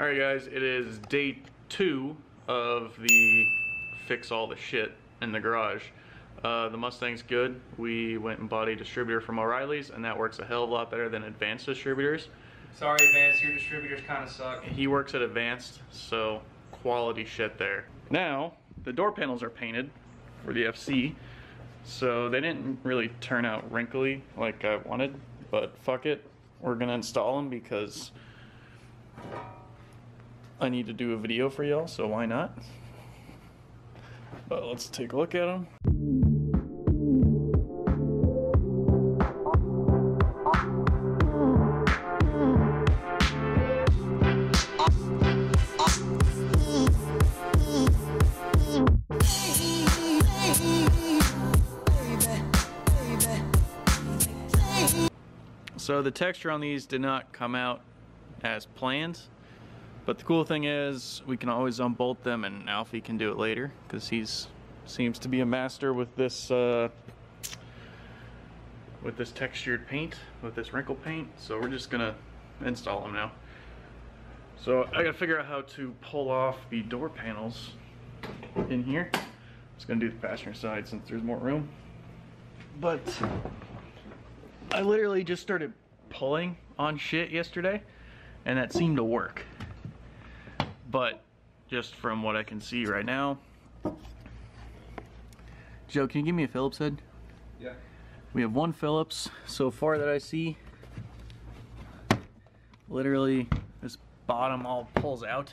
Alright guys, it is day 2 of the fix all the shit in the garage. The Mustang's good. We went and bought a distributor from O'Reilly's and that works a hell of a lot better than Advanced distributors. Sorry Advanced, your distributors kind of suck. He works at Advanced, so quality shit there. Now, the door panels are painted for the FC, so they didn't really turn out wrinkly like I wanted, but fuck it. We're gonna install them because I need to do a video for y'all, so why not? But let's take a look at them. So the texture on these did not come out as planned. But the cool thing is, we can always unbolt them and Alfie can do it later, because he's seems to be a master with this textured paint, with this wrinkle paint. So we're just gonna install them now. So I gotta figure out how to pull off the door panels in here. I'm just gonna do the passenger side since there's more room. But I literally just started pulling on shit yesterday, and that seemed to work. But just from what I can see right now, Joe, can you give me a Phillips head? Yeah. We have one Phillips so far that I see. Literally, this bottom all pulls out.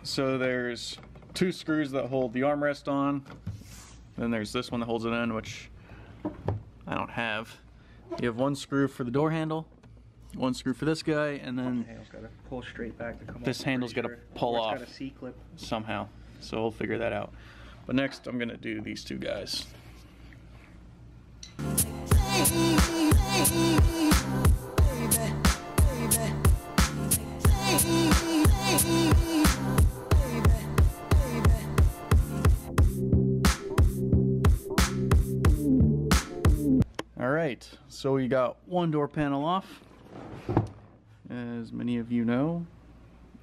So there's 2 screws that hold the armrest on. Then there's this one that holds it in, which I don't have. You have 1 screw for the door handle, 1 screw for this guy, and then the handle's got to pull straight back to come off. This handle's got to pull off. It's got a C-clip somehow. So we'll figure that out. But next, I'm gonna do these 2 guys. Alright, so we got 1 door panel off. As many of you know,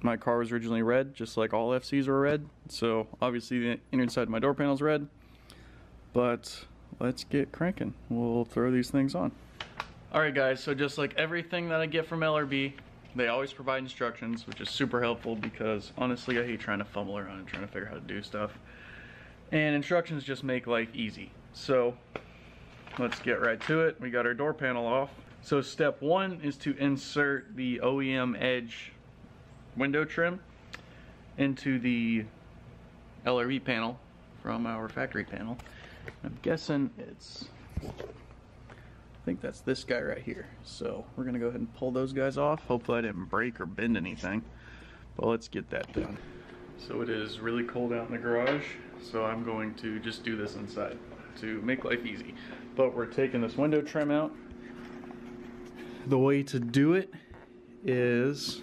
my car was originally red, just like all FCs were red. So obviously the inner side of my door panel is red. But let's get cranking. We'll throw these things on. Alright guys, so just like everything that I get from LRB, they always provide instructions, which is super helpful because honestly I hate trying to fumble around and trying to figure out how to do stuff. And instructions just make life easy. So let's get right to it. We got our door panel off. So step 1 is to insert the OEM Edge window trim into the LRB panel from our factory panel. I'm guessing it's, I think that's this guy right here. So we're gonna go ahead and pull those guys off. Hopefully I didn't break or bend anything, but let's get that done. So it is really cold out in the garage, so I'm going to just do this inside to make life easy. But we're taking this window trim out. The way to do it is,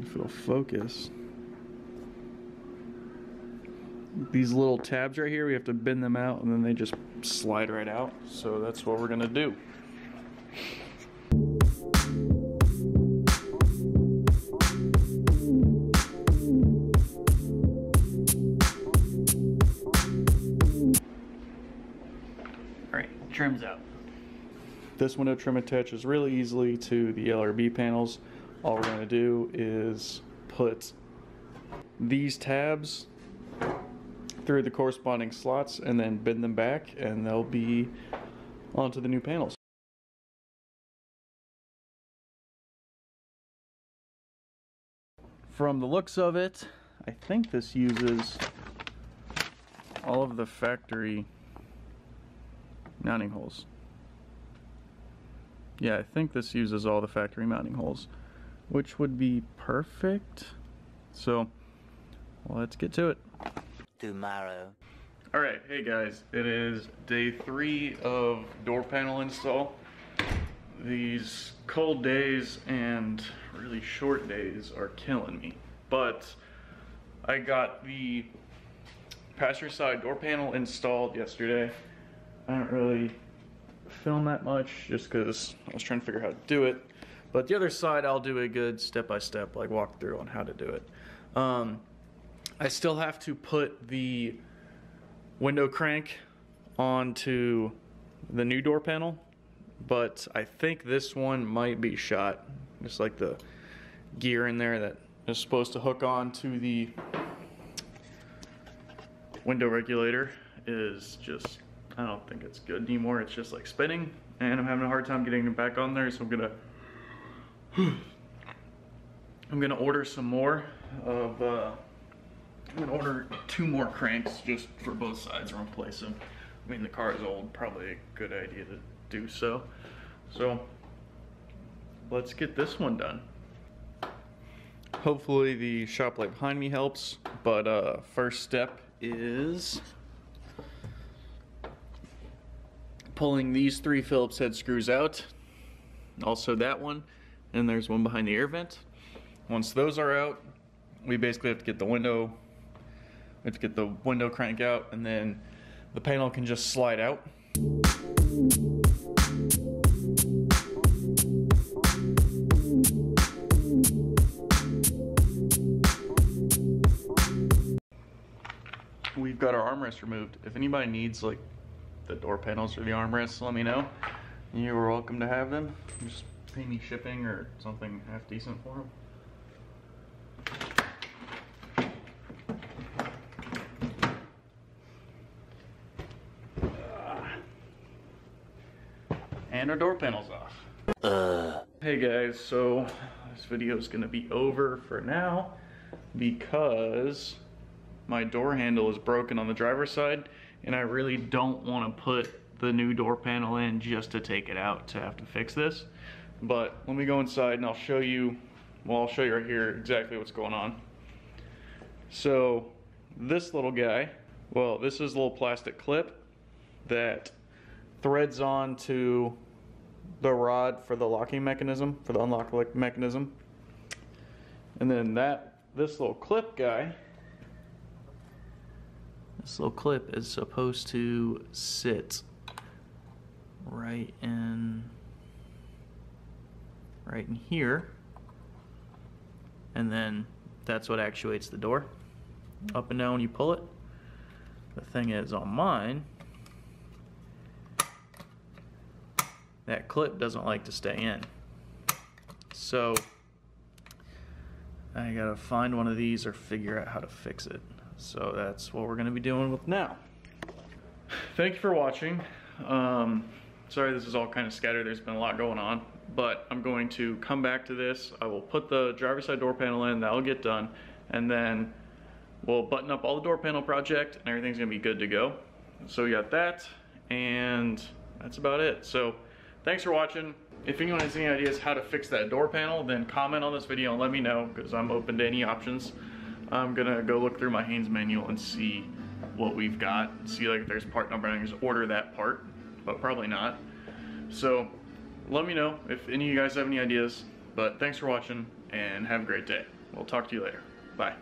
if it'll focus, these little tabs right here, we have to bend them out and then they just slide right out. So that's what we're gonna do. Alright, trim's out. This window trim attaches really easily to the LRB panels. All we're gonna do is put these tabs through the corresponding slots and then bend them back and they'll be onto the new panels. From the looks of it, I think this uses all of the factory mounting holes. Yeah, I think this uses all the factory mounting holes, which would be perfect. So, let's get to it. Tomorrow. Alright, hey guys, it is day 3 of door panel install. These cold days and really short days are killing me. But I got the passenger side door panel installed yesterday. I don't really film that much just because I was trying to figure out how to do it. But the other side, I'll do a good step-by-step like walkthrough on how to do it. I still have to put the window crank onto the new door panel, but I think this one might be shot. Just like the gear in there that is supposed to hook on to the window regulator is just, I don't think it's good anymore. It's just like spinning, and I'm having a hard time getting it back on there, so I'm gonna order some more of I'm gonna order 2 more cranks just for both sides and replace them. I mean, the car is old, probably a good idea to do so. So let's get this one done. Hopefully the shop light behind me helps, but first step is pulling these 3 Phillips head screws out. Also that one, and there's one behind the air vent. Once those are out, we basically have to get the window crank out, and then the panel can just slide out. We've got our armrest removed. If anybody needs like the door panels or the armrests, let me know. You are welcome to have them. Just pay me shipping or something half decent for them. And our door panels off. Hey guys, so this video is gonna be over for now because my door handle is broken on the driver's side, and I really don't want to put the new door panel in just to take it out to have to fix this. But let me go inside and I'll show you, well, I'll show you right here exactly what's going on. So this little guy, well, this is a little plastic clip that threads on to the rod for the locking mechanism, for the unlock mechanism. And then this little clip guy, this little clip is supposed to sit right in here, and then that's what actuates the door. Up and down when you pull it. The thing is, on mine, that clip doesn't like to stay in. So I gotta find one of these or figure out how to fix it. So that's what we're gonna be doing with now. Thank you for watching. Sorry this is all kind of scattered, there's been a lot going on, but I'm going to come back to this. I will put the driver's side door panel in, that'll get done, and then we'll button up all the door panel project and everything's gonna be good to go. So we got that, and that's about it. So thanks for watching. If anyone has any ideas how to fix that door panel, then comment on this video and let me know, because I'm open to any options. I'm gonna go look through my Haynes manual and see what we've got, see like if there's part number, and I can just order that part, but probably not. So let me know if any of you guys have any ideas, but thanks for watching and have a great day. We'll talk to you later. Bye.